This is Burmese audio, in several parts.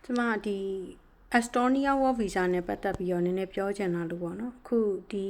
ကျမဒီ Estonia Work Visa နဲ့ပတ်သက်ပြီးတော့နည်းနည်းပြောချင်တာလို့ပေါ့နော်အခုဒီ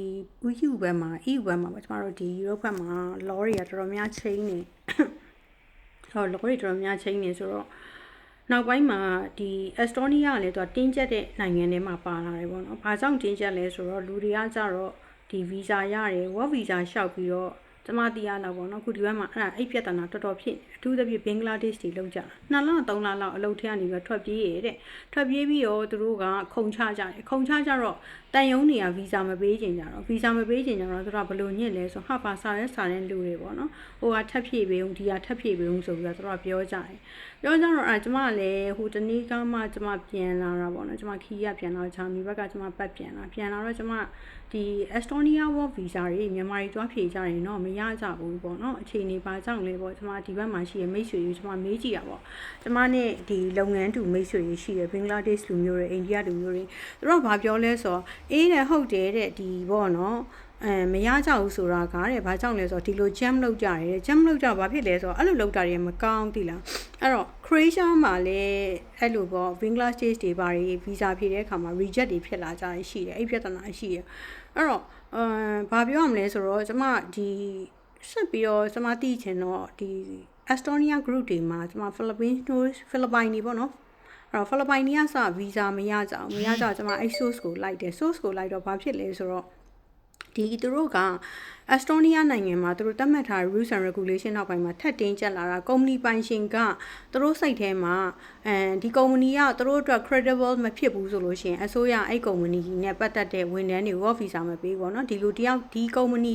EU ဘက်မှာပေါ့ကျမတို့ဒီ Europe ဘက်မှာ law တွေကတော်တော်များချင်းနေဟော law တွေတော်တော်များချင်းနေဆိုတော့နောက်ပိုင်းမှာဒီ Estonia ကလည်းသူကတင်းကျပ်တဲ့နိုင်ငံတွေမှာပါလာတယ်ပေါ့နော်။ဘာကြောင့်တင်းကျပ်လဲဆိုတော့လူတွေကကြတော့ဒီ visa ရတယ် work visa လျှောက်ပြီးတော့ကျမတီးရတော့ပေါ့နော်အခုဒီဘက်မှာအဲ့ပြဿနာတော်တော်ဖြစ်အထူးသဖြင့်ဘင်္ဂလားဒေ့ရှ်တွေလောက်ကြ2လ3လလောက်အလုပ်ထဲကနေပြီးထွက်ပြေးရတဲ့ထွက်ပြေးပြီးတော့သူတို့ကခုံချကြတယ်ခုံချကြတော့တန်ယုံတွေက visa မပေးချင်ကြတော့ visa မပေးချင်ကြတော့သူကဘယ်လိုညစ်လဲဆိုဟာပါစားတဲ့လူတွေပေါ့နော်ဟိုကထပ်ဖြည့်ပေးဦးဒီကထပ်ဖြည့်ပေးဦးဆိုပြီးတော့သူတို့ကပြောကြတယ်ပြောကြတော့ကျမလည်းဟိုတနေ့ကမှကျမပြန်လာတာပေါ့နော်ကျမခီးရပြန်လာချာမီဘက်ကကျမပတ်ပြန်လာတော့ကျမဒီ Estonia Work Visa တွေမြန်မာတွေတွားဖြေကြရင်တော့မရကြဘူးပေါ့နော်အခြေအနေပါကြောင့်လဲပေါ့ကျမဒီဘက်မှာရှိရမိတ်ဆွေတွေကျမမေးကြည့်ရပေါ့ကျမနဲ့ဒီလုပ်ငန်းတူမိတ်ဆွေတွေရှိရဘင်္ဂလားဒေ့ရှ်လူမျိုးတွေအိန္ဒိယလူမျိုးတွေသူတို့ကဘာပြောလဲဆိုတော့အေးတယ်ဟုတ်တယ်တဲ့ဒီပေါ့နော်မရကြဘူးဆိုတာကတဲ့ဘာကြောင့်လဲဆိုတော့ဒီလို jam လောက်ကြရတယ် jam လောက်ကြဘာဖြစ်လဲဆိုတော့အဲ့လိုလောက်တာတွေမကောင်းသိလားအဲ့တော့ Croatia မှာလည်းအဲ့လိုပေါ့ Bangladesh တွေဘာတွေ visa ဖြည့်တဲ့အခါမှာ reject တွေဖြစ်လာကြရရှိတယ်အဲ့ပြဿနာရှိရအဲ့တော့ဘာပြောရမလဲဆိုတော့ကျမဒီဆက်ပြီးတော့ကျမသိချင်တော့ဒီ Estonia group တွေမှာကျမ Philippine တွေပေါ့နော်အဲ့တော့ Philippine တွေကစ visa မရကြကျမအဲ့ source ကိုလိုက်တယ် source ကိုလိုက်တော့ဘာဖြစ်လဲဆိုတော့ဒီသူတို့က Estonia နိုင်ငံမှာသူတို့သတ်မှတ်ထားတဲ့ rules and regulation နောက်ပိုင်းမှာထပ်တင်းကျပ်လာတာကုမ္ပဏီပိုင်ရှင်ကသူတို့စိတ်ထဲမှာဒီကုမ္ပဏီကသူတို့အတွက် credible မဖြစ်ဘူးဆိုလို့ရှိရင်အစိုးရအဲ့ကုမ္ပဏီနဲ့ပတ်သက်တဲ့ဝန်ထမ်းတွေ work visa မပေးဘူးเนาะဒီလူတယောက်ဒီကုမ္ပဏီ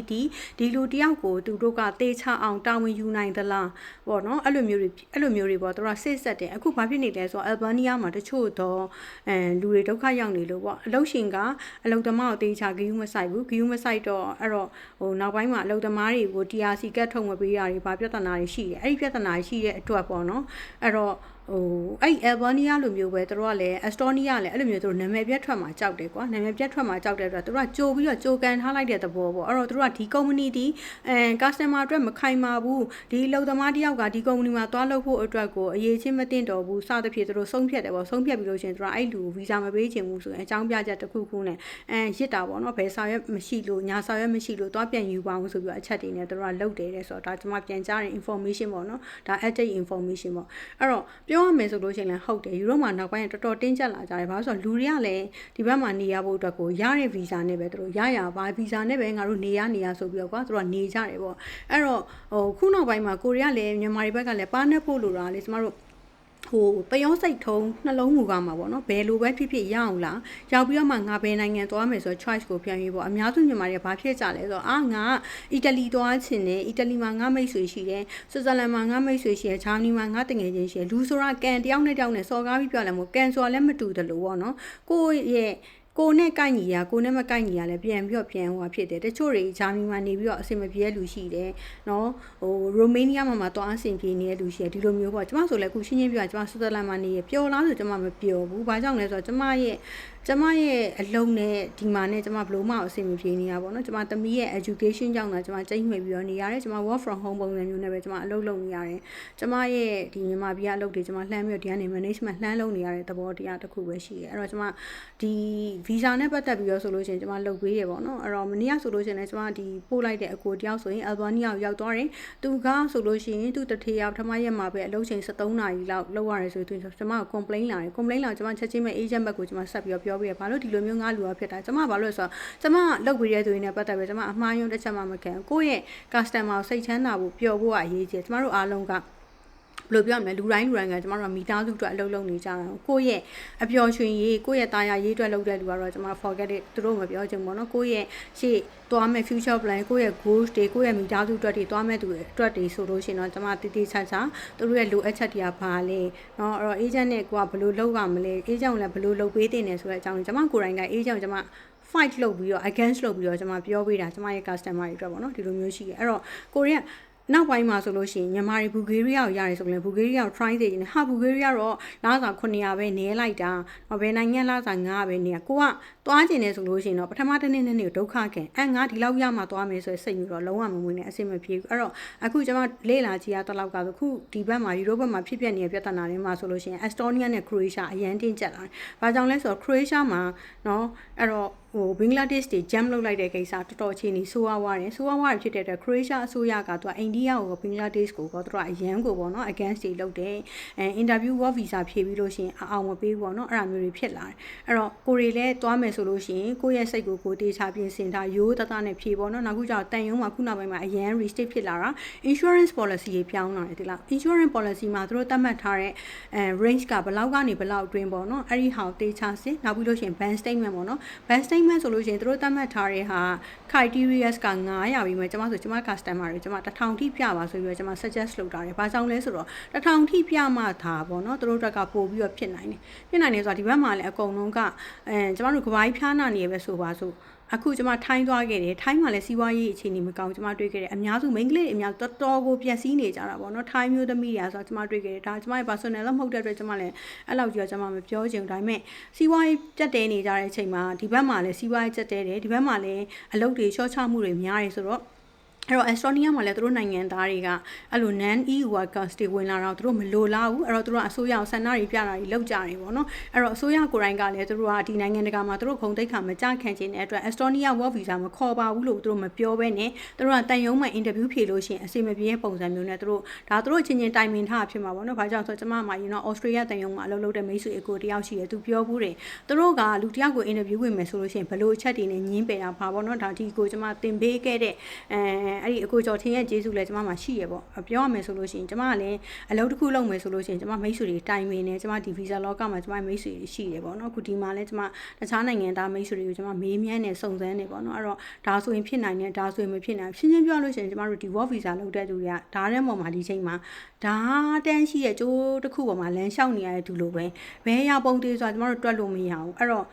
ဒီလူတယောက်ကိုသူတို့ကတေချအောင်တာဝန်ယူနိုင်သလားပေါ့เนาะအဲ့လိုမျိုးတွေပေါ့သူတို့ကစိတ်ဆက်တယ်အခုဘာဖြစ်နေလဲဆိုတော့ Albania မှာတချို့တော့လူတွေဒုက္ခရောက်နေလို့ပေါ့အလုပ်ရှင်ကအလုပ်သမားကိုတေချဂီယူမဆိုင်ဘူးဂီယူမဆိုင်တော့အဲ့တော့ဟိုနောက်ပိုင်းမှာအလုပ်သမားတွေကို TRC ကတ်ထုတ်မပေးတာတွေဘာပြဿနာတွေရှိတယ်အဲ့ဒီပြဿနာရှိတဲ့အတွက်ပေါ့နော်အဲ့တော့ဟိုအဲ့ Albania လိုမျိုးပဲတို့ကလည်း Estonia လည်းအဲ့လိုမျိုးတို့နာမည်ပြတ်ထွက်မှာကြောက်တယ်ကွာနာမည်ပြတ်ထွက်မှာကြောက်တဲ့အတွက်တို့ကကြိုပြီးတော့ကြိုကန်ထားလိုက်တဲ့သဘောပေါ့အဲ့တော့တို့ကဒီ company ဒီcustomer အတွက်မခိုင်မာဘူးဒီအလုပ်သမားတယောက်ကဒီ company မှာသွားလုပ်ဖို့အတွက်ကိုအရေးချင်းမတင်တော်ဘူးစသဖြင့်တို့ဆုံးဖြတ်တယ်ပေါ့ဆုံးဖြတ်ပြီးလို့ရှိရင်တို့ကအဲ့လူကို visa မပေးချင်ဘူးဆိုရင်အကြောင်းပြချက်တစ်ခုခုနဲ့ရစ်တာပေါ့နော်ဘယ်စာရွက်မရှိလို့ညာစာရွက်မရှိလို့သွားပြန်ယူပါအောင်ဆိုပြီးတော့အချက်တွေနဲ့တို့ကလုတ်တယ်တဲ့ဆိုတော့ဒါကျွန်မပြန်ကြားတဲ့ information ပေါ့နော်ဒါ update information ပေါ့အဲ့တော့ပြောရမယ်ဆိုလို့ရှိရင်လည်းဟုတ်တယ်ယူရိုမှာနောက်ပိုင်းတော်တော်တင်းကျပ်လာကြတယ်ဘာလို့ဆိုတော့လူတွေကလည်းဒီဘက်မှာနေရဖို့အတွက်ကိုရတဲ့ visa နဲ့ပဲတို့ရပါ visa နဲ့ပဲငါတို့နေရဆိုပြီးတော့ကွာတို့ကနေကြတယ်ပေါ့အဲ့တော့ဟိုခုနောက်ပိုင်းမှာကိုရီးယားလည်းမြန်မာတွေဘက်ကလည်းပါနှက်ဖို့လိုတာလေကျမတို့ဟိုပယောစိတ်ထုံးနှလုံးမူကမှာပေါ့နော်ဘယ်လိုပဲဖြစ်ဖြစ်ရအောင်လားရောက်ပြီးတော့မှငါဘယ်နိုင်ငံသွားမယ်ဆိုတော့ choice ကိုပြန်ရေးပေါ့အများစုမြန်မာတွေကဘာဖြစ်ကြလဲဆိုတော့ငါအီတလီသွားချင်တယ်အီတလီမှာငါမိတ်ဆွေရှိတယ်ဆွစ်ဇာလန်မှာငါမိတ်ဆွေရှိတယ်ဂျာမနီမှာငါတငယ်ချင်းရှိတယ်လူဆိုတာကန်တယောက်နဲ့စော်ကားပြီးပြောလဲမို့ကန်ဆိုတာလည်းမတူတယ်လို့ပေါ့နော်ကိုရဲ့ကိုနဲ့ကိုက်ညီရကိုနဲ့မကိုက်ညီရလဲပြန်ပြီးတော့ပြန်ဟိုဖြစ်တယ်တချို့တွေဂျာမနီမှာနေပြီးတော့အဆင်မပြေတဲ့လူရှိတယ်နော်ဟိုရိုမေးနီးယားမှာသွားအဆင်ပြေနေတဲ့လူရှိတယ်ဒီလိုမျိုးပေါ့ကျမဆိုလဲအခုရှင်းပြောကျမဆွစ်ဇာလန်မှာနေရပျော်လားဆိုကျမမပျော်ဘူးဘာကြောင့်လဲဆိုတော့ကျမရဲ့အလုံးနဲ့ဒီမှာနဲ့ကျမဘလို့မအဆင်မပြေနေရပါတော့ကျမသမီးရဲ့ education ကြောင့်လည်းကျမချိန်မှီပြီးတော့နေရတယ်ကျမ work from home ပုံစံမျိုးနဲ့ပဲကျမအလုပ်လုပ်နေရတယ်ကျမရဲ့ဒီမြန်မာပြည်အလုပ်တွေကျမလှမ်းပြီးတော့ဒီကနေ management လှမ်းလုပ်နေရတဲ့သဘောတရားတစ်ခုပဲရှိတယ်အဲ့တော့ကျမဒီ visa နဲ့ပတ်သက်ပြီးတော့ဆိုလို့ရှိရင်ကျမလုပ်ပေးရပေါ့နော်အဲ့တော့မနေ့ကဆိုလို့ရှိရင်လည်းကျမဒီပို့လိုက်တဲ့အကိုတယောက်ဆိုရင် Albania ကိုရောက်သွားတယ်သူကဆိုလို့ရှိရင်သူတထေရောက်ပထမရက်မှာပဲအလုပ်ချိန်73နာရီလောက်လုပ်ရတယ်ဆိုရင်ကျမကို complain လာတယ် complain လာကျမချက်ချင်းပဲ agent ဘက်ကိုကျမဆက်ပြီးတော့ပြောပြရဘာလို့ဒီလိုမျိုးငါလူရဖြစ်တာကျမဘာလို့လဲဆိုတော့ကျမလုပ်ပေးတဲ့သူတွေနဲ့ပတ်သက်ပြီးကျမအမှားယွင်းတစ်ချက်မှမခံကိုယ့်ရဲ့ customer ကိုစိတ်ချမ်းသာဖို့ပျော်ဖို့အရေးကြီးကျမတို့အားလုံးကဘယ်လိုပြောရမလဲလူတိုင်းကကျမတို့ကမိသားစုအတွက်အလုပ်လုပ်နေကြတာကိုယ့်ရဲ့အပျော်ရွှင်ရေးကိုယ့်ရဲ့တာယာရေးအတွက်လုပ်တဲ့လူကတော့ကျမ forget it သူတို့မပြောချင်ဘူးเนาะကိုယ့်ရဲ့ရှေ့သွားမဲ့ future plan ကိုယ့်ရဲ့ goals တွေကိုယ့်ရဲ့မိသားစုအတွက်တွေသွားမဲ့သူအတွက်တွေဆိုလို့ရှိရင်တော့ကျမတည်တည်ချာချာသူတို့ရဲ့လိုအပ်ချက်တွေကဘာလဲเนาะအဲ့တော့ agent နဲ့ကိုကဘယ်လိုလုပ်ရမလဲ agent ကိုလည်းဘယ်လိုလုပ်ပေးတင်တယ်ဆိုတဲ့အကြောင်းကိုကျမကိုယ်တိုင်က agent ကိုကျမfight လုပ်ပြီးတော့ against လုပ်ပြီးတော့ကျွန်မပြောပေးတာကျွန်မရဲ့ customer တွေအတွက်ပေါ့နော်ဒီလိုမျိုးရှိတယ်အဲ့တော့ကိုရီးယား နောက်ပိုင်းမှာဆိုလို့ရှိရင်မြန်မာတွေဘူဂေးရီးယားကိုရတယ်ဆိုရင်ဘူဂေးရီးယားကို try သေးတယ်ဟာဘူဂေးရီးယားတော့လာစာ900ပဲနည်းလိုက်တာဘယ်နိုင်ငံလာစာ900ပဲနေကိုကသွားကျင်နေဆိုလို့ရှိရင်တော့ပထမတစ်နေ့ကိုဒုက္ခခံငါဒီလောက်ရမှသွားမယ်ဆိုစိတ်မျိုးတော့လုံးဝမမွေးနဲ့အဆင်မပြေဘူးအဲ့တော့အခုကျွန်မလေ့လာကြည့်ရတဲ့လောက်ကဆိုခုဒီဘက်မှာယူရိုဘက်မှာဖြစ်ပျက်နေတဲ့ပြဿနာတွေမှာဆိုလို့ရှိရင် Estonia နဲ့ Croatia အရန်တင်းကျပ်လာတယ်။ဘာကြောင့်လဲဆိုတော့ Croatia မှာနော်အဲ့တော့ဘင်္ဂလားဒေ့ရှ်တွေ jam လုပ်လိုက်တဲ့ကိစ္စတော်တော်ချင်းနေဆိုးဝါးတယ်ဆိုးဝါးဖြစ်တဲ့အတွက် Croatia အစိုးရကသူကအိန္ဒိယကိုဘင်္ဂလားဒေ့ရှ်ကိုသူကအရန်ကိုပေါ့နော် against တွေလုပ်တယ်interview work visa ဖြည့်ပြီးလို့ရှိရင်အောင်မပေးဘူးပေါ့နော်အဲ့ဒါမျိုးတွေဖြစ်လာတယ်အဲ့တော့ကိုရီလည်းသွားမယ်ဆိုလို့ရှိရင်ကိုယ့်ရဲ့စိတ်ကိုတေချာပြင်ဆင်ထားရိုးသားသားနဲ့ဖြည့်ပေါ့နော်နောက်ခုကျတော့တန်ယုံမှာခုနောက်ပိုင်းမှာအရန် restate ဖြစ်လာတာ insurance policy တွေပြောင်းလာတယ်ဒီလား insurance policy မှာသူတို့သတ်မှတ်ထားတဲ့range ကဘယ်လောက်ကနေဘယ်လောက်အတွင်းပေါ့နော်အဲ့ဒီဟာကိုတေချာစစ်နောက်ပြီးလို့ရှိရင် bank statement ပေါ့နော် bank statement ဆိုလို့ရှိရင်သူတို့သတ်မှတ်ထားတဲ့ဟာ criteria က900ပြီးမှကျွန်မဆိုကျွန်မ customer တွေကျွန်မ1000ထိပြပါဆိုပြီးတော့ကျွန်မ suggest လုပ်တာတယ်။ဘာကြောင့်လဲဆိုတော့1000ထိပြမှသာပေါ့နော်သူတို့တက်ကပို့ပြီးတော့ဖြစ်နိုင်တယ်။ဖြစ်နိုင်တယ်ဆိုတာဒီဘက်မှာလည်းအကုန်လုံးကကျွန်မတို့ကဘာကြီးဖျားနာနေရပဲဆိုပါစို့အခုကျွန်မထိုင်းသွားခဲ့တယ်ထိုင်းမှာလည်းစီးပွားရေးအခြေအနေမကောင်းကျွန်မတွေ့ခဲ့တယ်အများစုမိန်းကလေးတွေအများတော်တော်ကိုပျက်စီးနေကြတာပေါ့နော်ထိုင်းမျိုးသမီးတွေဆိုတော့ကျွန်မတွေ့ခဲ့တယ်ဒါကျွန်မရဲ့ personal မဟုတ်တဲ့အတွက်ကျွန်မလည်းအဲ့လောက်ကြီးတော့ကျွန်မမပြောချင်ဘူးဒါပေမဲ့စီးပွားရေးပြတ်တဲနေကြတဲ့အချိန်မှာဒီဘက်မှာလည်းစီးပွားရေးကျက်တဲတယ်ဒီဘက်မှာလည်းအလုပ်တွေရှော့ချမှုတွေများတယ်ဆိုတော့အဲ့တော့ Estonia မှာလည်းသူတို့နိုင်ငံသားတွေကအဲ့လို non EU workers တွေဝင်လာတော့သူတို့မလိုလားဘူးအဲ့တော့သူတို့အစိုးရအောင်ဆန္ဒတွေပြတာတွေလောက်ကြတယ်ပေါ့နော်အဲ့တော့အစိုးရကိုယ်တိုင်ကလည်းသူတို့ကဒီနိုင်ငံတကာမှာသူတို့ခုံတိတ်ခါမကြခံချင်တဲ့အတွက် Estonia work visa မခေါ်ပါဘူးလို့သူတို့မပြောဘဲနဲ့သူတို့ကတန်ယုံမှာ interview ဖြေလို့ရှိရင်အစီမပြေပုံစံမျိုးနဲ့သူတို့ချင်းချင်းတိုင်ပင်ထားဖြစ်မှာပေါ့နော်ဘာကြောင့်ဆိုတော့ကျွန်မမှာရင်တော့ Australia တန်ယုံမှာအလုပ်လုပ်တဲ့မိတ်ဆွေအကိုတယောက်ရှိတယ်သူပြောဘူးတယ်သူတို့ကလူတယောက်ကို interview ဝင်မယ်ဆိုလို့ရှိရင်ဘယ်လိုအချက်တွေနဲ့ညင်းပယ်တာပါပေါ့နော်ဒါဒီကိုကျွန်မသင်ပေးခဲ့တဲ့အဲ့ဒီအကိုကျော်ထင်းရဲ့ကျေးဇူးလည်းကျွန်မမှာရှိရပေါ့ပြောရမယ်ဆိုလို့ရှိရင်ကျွန်မကလည်းအလုပ်တစ်ခုလုပ်မယ်ဆိုလို့ရှိရင်ကျွန်မမိတ်ဆွေတွေတိုင်ပင်နေကျွန်မဒီ visa လောကမှာကျွန်မမိတ်ဆွေတွေရှိတယ်ပေါ့နော်အခုဒီမှာလည်းကျွန်မတခြားနိုင်ငံသားမိတ်ဆွေတွေကိုကျွန်မမေးမြန်းနေစုံစမ်းနေပေါ့နော်အဲ့တော့ဒါဆိုရင်ဖြစ်နိုင်တယ်ဒါဆိုရင်မဖြစ်နိုင်ရှင်းရှင်းပြောလို့ရှိရင်ကျွန်မတို့ဒီ work visa လုပ်တဲ့သူတွေကဒါတဲ့ပုံမှာဒီချိန်မှာဒါတန်းရှိရဲ့ကျိုးတစ်ခုပေါ်မှာလမ်းလျှောက်နေရတဲ့သူလိုပဲဘယ်ရောက်ပုံသေးဆိုတာကျွန်တော်တို့တွက်လို့မရဘူးအဲ့တော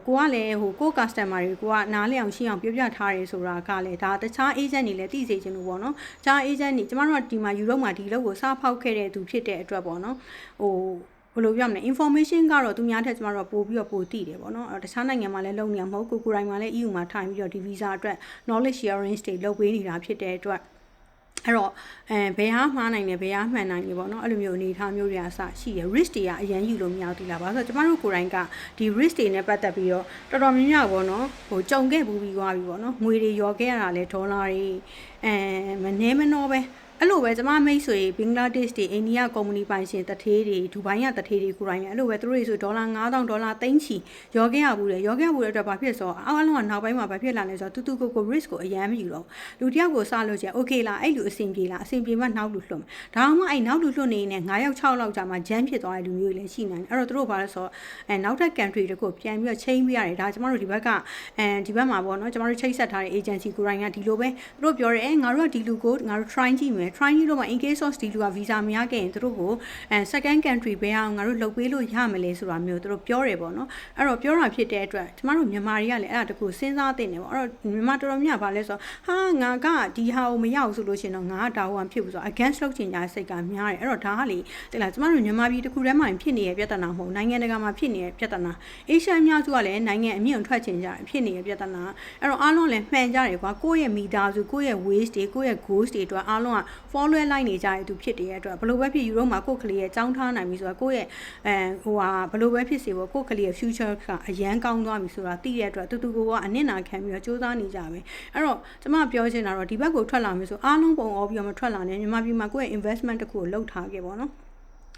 ့ကိုကလည်းကို customer တွေကိုကနားလည်အောင်ရှင်းအောင်ပြောပြထားတယ်ဆိုတာကလည်းဒါတခြား agent တွေလည်းသိစေချင်လို့ပေါ့နော်တခြား agent တွေကျွန်တော်တို့ကဒီမှာယူရိုမှာဒီလောက်ကိုစဖောက်ခဲ့တဲ့သူဖြစ်တဲ့အတွက်ပေါ့နော်ဘယ်လိုပြောမလဲ information ကတော့သူများထက်ကျွန်တော်တို့ပို့ပြီးတော့ပို့တည်တယ်ပေါ့နော်တခြားနိုင်ငံမှာလည်းလုပ်နေရမဟုတ်ကိုယ်တိုင်မှာလည်း EU မှာထိုင်ပြီးတော့ဒီ visa အတွက် knowledge sharing တွေလုပ်ပေးနေတာဖြစ်တဲ့အတွက်အဲ့တော့ဘယ်ဟာမှားနိုင်လဲဘယ်ဟာမှန်နိုင်လဲပေါ့နော်အဲ့လိုမျိုးအနေထားမျိုးတွေအစရှိရ risk တွေကအရင်ယူလို့မရဘူးလားဘာလို့ဆိုတော့ကျမတို့ကိုယ်တိုင်ကဒီ risk တွေနဲ့ပတ်သက်ပြီးတော့တော်တော်များများပေါ့နော်ကြုံခဲ့ပြီးသွားပြီပေါ့နော်ငွေတွေရောခဲ့ရတာလဲဒေါ်လာတွေမနှဲမနှောပဲအဲ့လိုပဲကျမမိတ်ဆွေဘင်္ဂလားဒေ့ရှ်တွေအိန္ဒိယကုမ္ပဏီပိုင်ရှင်တထေးတွေဒူဘိုင်းကတထေးတွေကိုယ်တိုင်လည်းအဲ့လိုပဲသူတို့တွေဆိုဒေါ်လာ9000ဒေါ်လာ3ချီရောခဲ့ရဘူးလေရောခဲ့ရဘူးတဲ့အတွက်ဘာဖြစ်ဆိုတော့အားလုံးကနောက်ပိုင်းမှာဘာဖြစ်လာလဲဆိုတော့တူတူကို risk ကိုအရန်မယူတော့လူတယောက်ကိုစလို့ကျ okay လားအဲ့လူအဆင်ပြေလားအဆင်ပြေမှနောက်လူလွှတ်မယ်ဒါမှမဟုတ်အဲ့နောက်လူလွှတ်နေနေ9ရောက်6လောက်ကြာမှ jam ဖြစ်သွားတဲ့လူမျိုးတွေလည်းရှိနိုင်တယ်အဲ့တော့သူတို့ဘာလဲဆိုတော့နောက်ထပ် country တခုပြန်ပြီးတော့ change ပြရတယ်ဒါကျမတို့ဒီဘက်ကဒီဘက်မှာပေါ့နော်ကျမတို့ချိတ်ဆက်ထားတဲ့ agency ကိုယ်တိုင်ကဒီလိုပဲသူတို့ပြောတယ်ငါတို့ကဒီလူကိုငါတို့ try ကြည့်မယ် try လို့မှ in case of ဒီလူက visa မရခဲ့ရင်သူတို့ကိုsecond country ဘယ်အောင်ငါတို့လုပ်ပေးလို့ရမလဲဆိုတာမျိုးသူတို့ပြောတယ်ပေါ့နော်အဲ့တော့ပြောတာဖြစ်တဲ့အတွက်ကျမတို့မြန်မာတွေကလည်းအဲ့ဒါတကူစဉ်းစားသင့်တယ်ပေါ့အဲ့တော့မြန်မာတော်တော်များပါလဲဆိုဟာငါကဒီဟာကိုမရဘူးဆိုလို့ရှိရင်တော့ငါကဒါဟိုဖြစ်ဘူးဆို against လုပ်ချင်ကြတဲ့စိတ်ကများတယ်အဲ့တော့ဒါကလေတိလားကျမတို့မြန်မာပြည်တခုထဲမှာဖြစ်နေတဲ့ပြဿနာမဟုတ်နိုင်ငံတကာမှာဖြစ်နေတဲ့ပြဿနာအေရှားအများစုကလည်းနိုင်ငံအမြင့်ထွက်ချင်ကြတယ်ဖြစ်နေတဲ့ပြဿနာအဲ့တော့အားလုံးလည်းမှန်ကြတယ်ကွာကိုယ့်ရဲ့မိသားစုကိုယ့်ရဲ့ waste တွေကိုယ့်ရဲ့ goals တွေအတွက်အားလုံးက follow လိုက်နေကြတဲ့သူဖြစ်တဲ့အတွက်ဘယ်လိုပဲဖြစ်ယူရိုမှာကိုယ့်ကလေးရဲ့ကြောင်းထားနိုင်ပြီဆိုတာကိုယ့်ရဲ့ဘယ်လိုပဲဖြစ်စေပေါ့ကိုယ့်ကလေးရဲ့ future ကအရန်ကောင်းသွားပြီဆိုတာသိတဲ့အတွက်တူကအနစ်နာခံပြီးတော့စူးစမ်းနေကြပဲအဲ့တော့ကျမပြောချင်တာတော့ဒီဘက်ကိုထွက်လာမယ်ဆိုအားလုံးပုံအောပြီးတော့မထွက်လာနဲ့မြန်မာပြည်မှာကိုယ့်ရဲ့ investment တခုကိုလုပ်ထားခဲ့ပေါ့နော်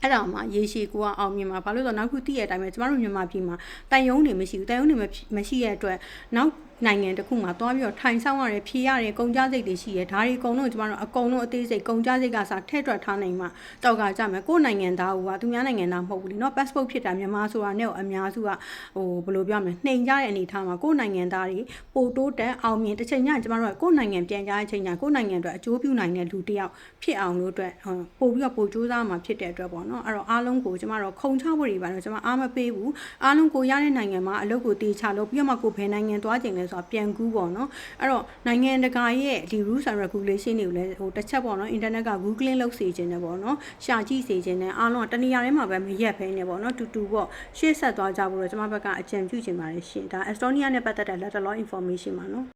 အဲ့ဒါမှရေရှည်ကိုကအောင်မြင်မှာဘာလို့ဆိုတော့နောက်ခုတည့်ရတဲ့အတိုင်းပဲကျမတို့မြန်မာပြည်မှာတန်ယုံတွေမရှိဘူးတန်ယုံတွေမရှိတဲ့အတွက်နောက်နိုင်ငံတစ်ခုမှာတွားပြီးတော့ထိုင်ဆောင်ရတယ်ဖြေရတယ်ကုန်ကြစိတ်တွေရှိရဒါတွေအကုန်လုံးကျမတို့အကုန်လုံးအသေးစိတ်ကုန်ကြစိတ်ကစားထဲ့တွက်ထားနိုင်မှာတောက်ကကြမယ်ကိုယ်နိုင်ငံသားကသူများနိုင်ငံသားမဟုတ်ဘူးလीเนาะ passport ဖြစ်တာမြန်မာဆိုတာနဲ့အများစုကဘယ်လိုပြောမလဲနှိမ်ကြတဲ့အနေထားမှာကိုယ်နိုင်ငံသားတွေပိုတိုးတက်အောင်မြင်တစ်ချိန်ညကျမတို့ကကိုယ်နိုင်ငံပြန်ကြတဲ့အချိန်ညကိုယ်နိုင်ငံအတွက်အကျိုးပြုနိုင်တဲ့လူတစ်ယောက်ဖြစ်အောင်လို့အတွက်ပို့ပြီးတော့ပို့ကြိုးစားမှာဖြစ်တဲ့အတွက်ပေါ့နော်အဲ့တော့အားလုံးကိုကျမတို့ခုံချဖို့တွေပါတော့ကျမအားမပေးဘူးအားလုံးကိုရတဲ့နိုင်ငံမှာအလုပ်ကိုတေချလို့ပြီးတော့မှကိုယ်ဘယ်နိုင်ငံသွားကျင်လဲ ဆိုတာပြန်ကူးပေါ့နော်အဲ့တော့နိုင်ငံတကာရဲ့ဒီ rules and regulation တွေကိုလည်းတစ်ချက်ပေါ့နော် internet က googling လုပ်စေခြင်းနဲ့ပေါ့နော်ရှာကြည့်စေခြင်းနဲ့အားလုံးကတနေရာထဲမှာပဲမရက်ဖဲနေပေါ့နော်တူပေါ့ရှေ့ဆက်သွားကြဖို့တော့ကျွန်မဘက်ကအကြံပြုချင်ပါတယ်ရှင်ဒါ Estonia နဲ့ပတ်သက်တဲ့လက်တလော information ပါနော်